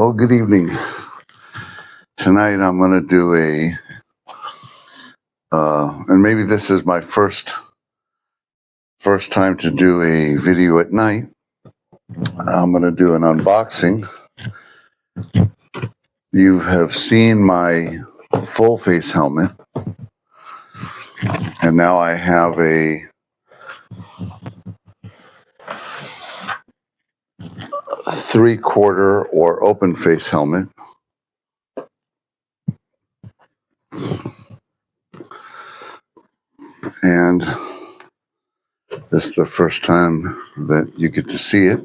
Well, good evening. Tonight I'm going to do and maybe this is my first time to do a video at night. I'm going to do an unboxing. You have seen my full face helmet, and now I have a three-quarter or open face helmet. And this is the first time that you get to see it.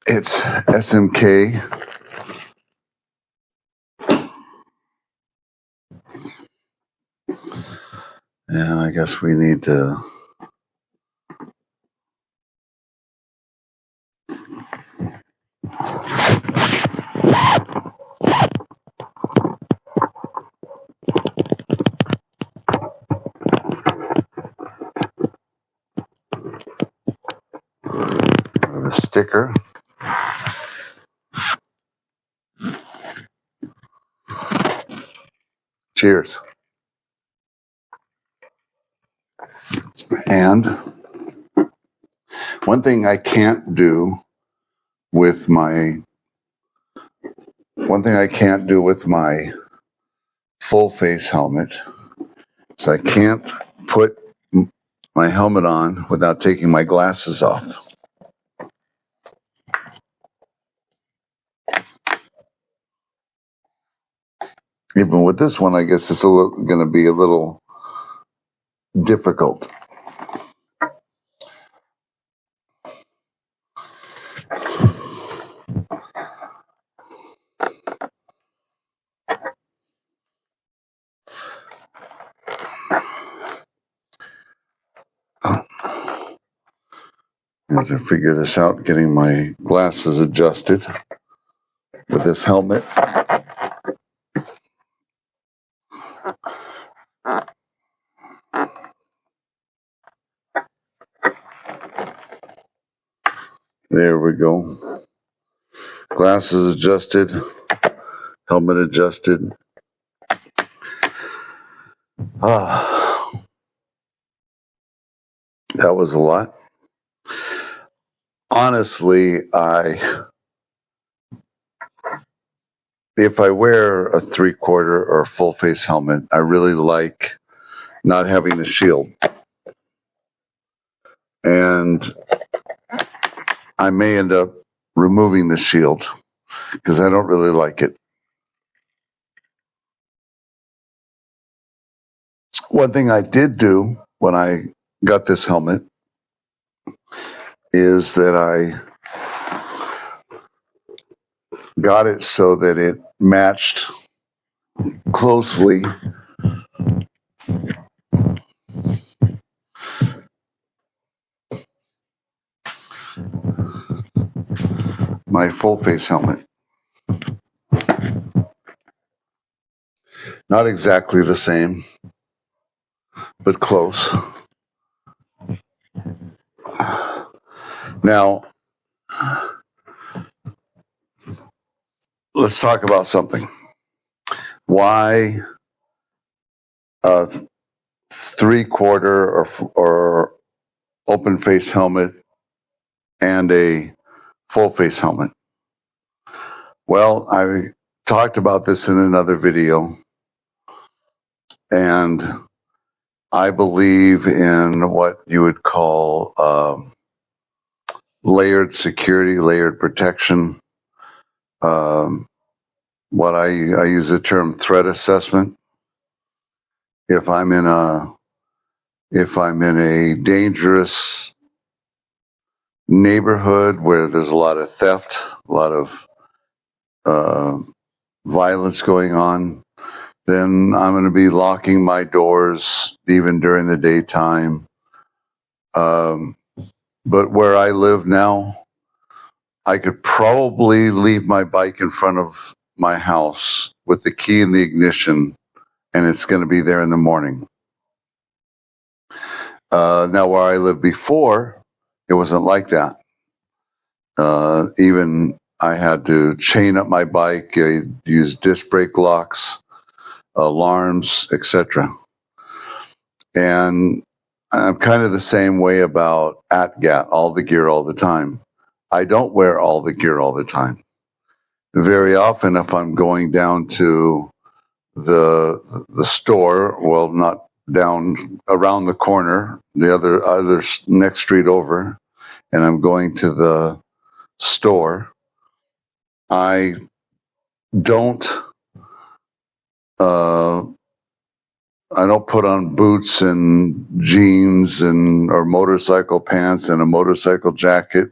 It's SMK. And I guess we need to the sticker. Cheers. And one thing I can't do with my full face helmet is I can't put my helmet on without taking my glasses off. Even with this one, I guess it's going to be a little difficult. I have to figure this out, getting my glasses adjusted with this helmet. There we go. Glasses adjusted, helmet adjusted. That was a lot. Honestly, if I wear a three-quarter or full face helmet, I really like not having the shield. And I may end up removing the shield because I don't really like it. One thing I did do when I got this helmet is that I got it so that it matched closely my full face helmet. Not exactly the same, but close. Now, let's talk about something. Why a three-quarter or open face helmet and a full face helmet? Well, I talked about this in another video, and I believe in what you would call layered security, layered protection. What I use the term threat assessment. If I'm in a dangerous neighborhood where there's a lot of theft, a lot of violence going on, then I'm going to be locking my doors even during the daytime. But where I live now, I could probably leave my bike in front of my house with the key in the ignition, and it's going to be there in the morning. Now, where I lived before, it wasn't like that. Even I had to chain up my bike, use disc brake locks, alarms, etc. And I'm kind of the same way about ATGAT, all the gear all the time. I don't wear all the gear all the time. Very often, if I'm going down to the store, well, not down around the corner, the other next street over, and I'm going to the store, I don't I don't put on boots and jeans and or motorcycle pants and a motorcycle jacket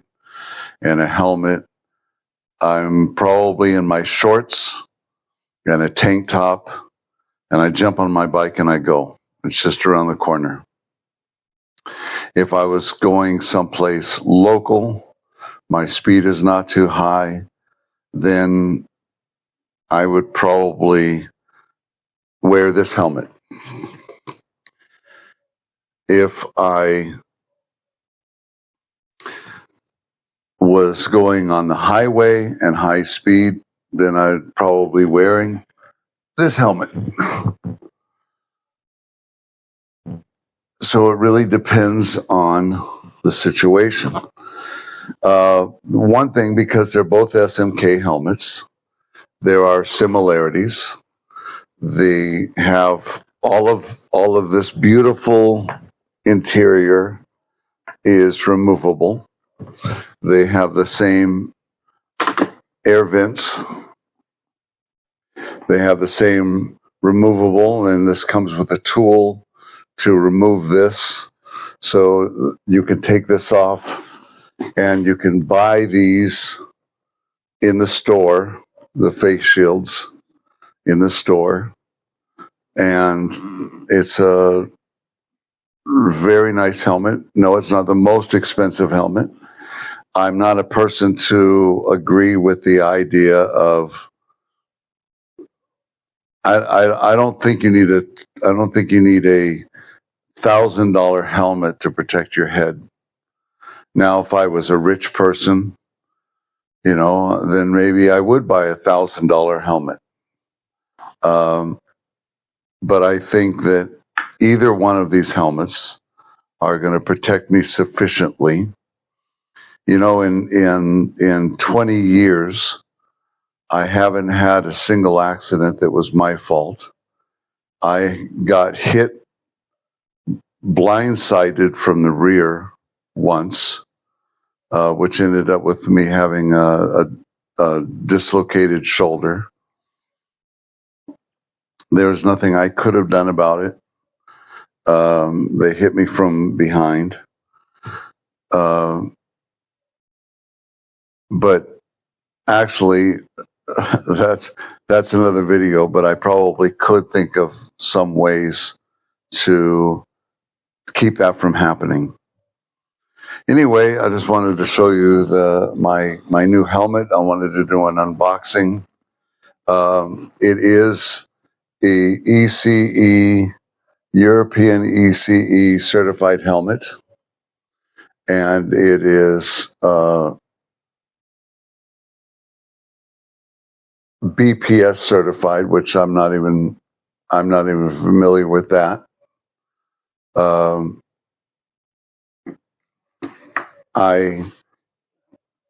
and a helmet. I'm probably in my shorts and a tank top, and I jump on my bike and I go. It's just around the corner. If I was going someplace local, my speed is not too high, then I would probably wear this helmet. If I was going on the highway and high speed, then I'd probably wearing this helmet. So it really depends on the situation. One thing, because they're both SMK helmets, there are similarities. They have all of this beautiful interior is removable. They have the same air vents. They have the same removable, and this comes with a tool to remove this. So you can take this off, and you can buy these in the store, the face shields in the store. And it's a very nice helmet. No, it's not the most expensive helmet. I'm not a person to agree with the idea of I don't think you need a $1,000 helmet to protect your head. Now, if I was a rich person, then maybe I would buy a $1,000 helmet. But I think that either one of these helmets are going to protect me sufficiently. In 20 years, I haven't had a single accident that was my fault. I got hit blindsided from the rear once, which ended up with me having a dislocated shoulder. There was nothing I could have done about it. They hit me from behind. But actually, that's another video, but I probably could think of some ways to keep that from happening. Anyway, I just wanted to show you my new helmet. I wanted to do an unboxing. It is a European ECE certified helmet, and it is BPS certified, which I'm not even familiar with that.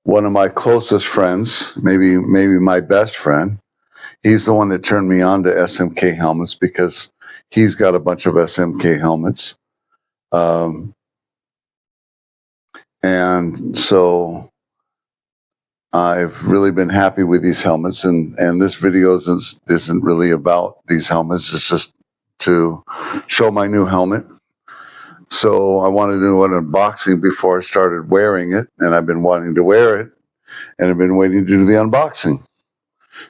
One of my closest friends, maybe my best friend, he's the one that turned me on to SMK helmets because he's got a bunch of SMK helmets. And so I've really been happy with these helmets, and this video isn't really about these helmets. It's just to show my new helmet. So I wanted to do an unboxing before I started wearing it, and I've been wanting to wear it, and I've been waiting to do the unboxing.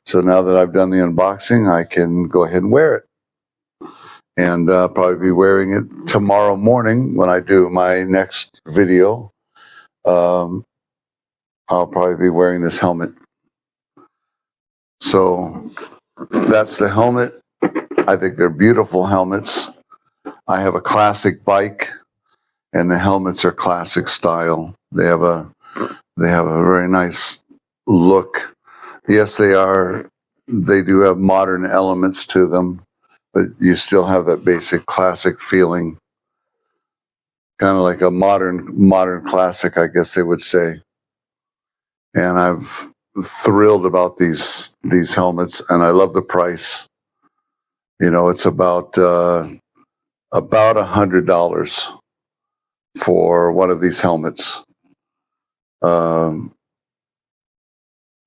So now that I've done the unboxing, I can go ahead and wear it. And probably be wearing it tomorrow morning when I do my next video. I'll probably be wearing this helmet. So that's the helmet. I think they're beautiful helmets. I have a classic bike and the helmets are classic style. They have a very nice look. Yes, they do have modern elements to them, but you still have that basic classic feeling, kind of like a modern classic, I guess they would say. And I'm thrilled about these helmets, and I love the price. It's about $100 for one of these helmets. About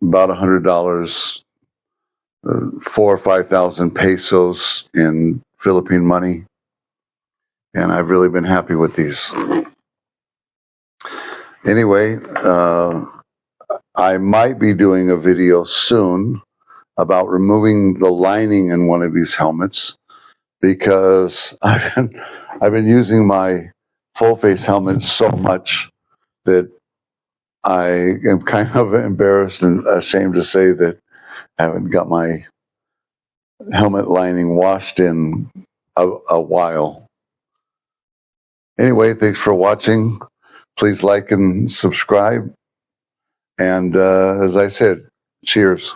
$100, 4 or 5,000 pesos in Philippine money, and I've really been happy with these. Anyway, I might be doing a video soon about removing the lining in one of these helmets, because I've been using my full face helmet so much that I am kind of embarrassed and ashamed to say that I haven't got my helmet lining washed in a while. Anyway, thanks for watching. Please like and subscribe. And as I said, cheers.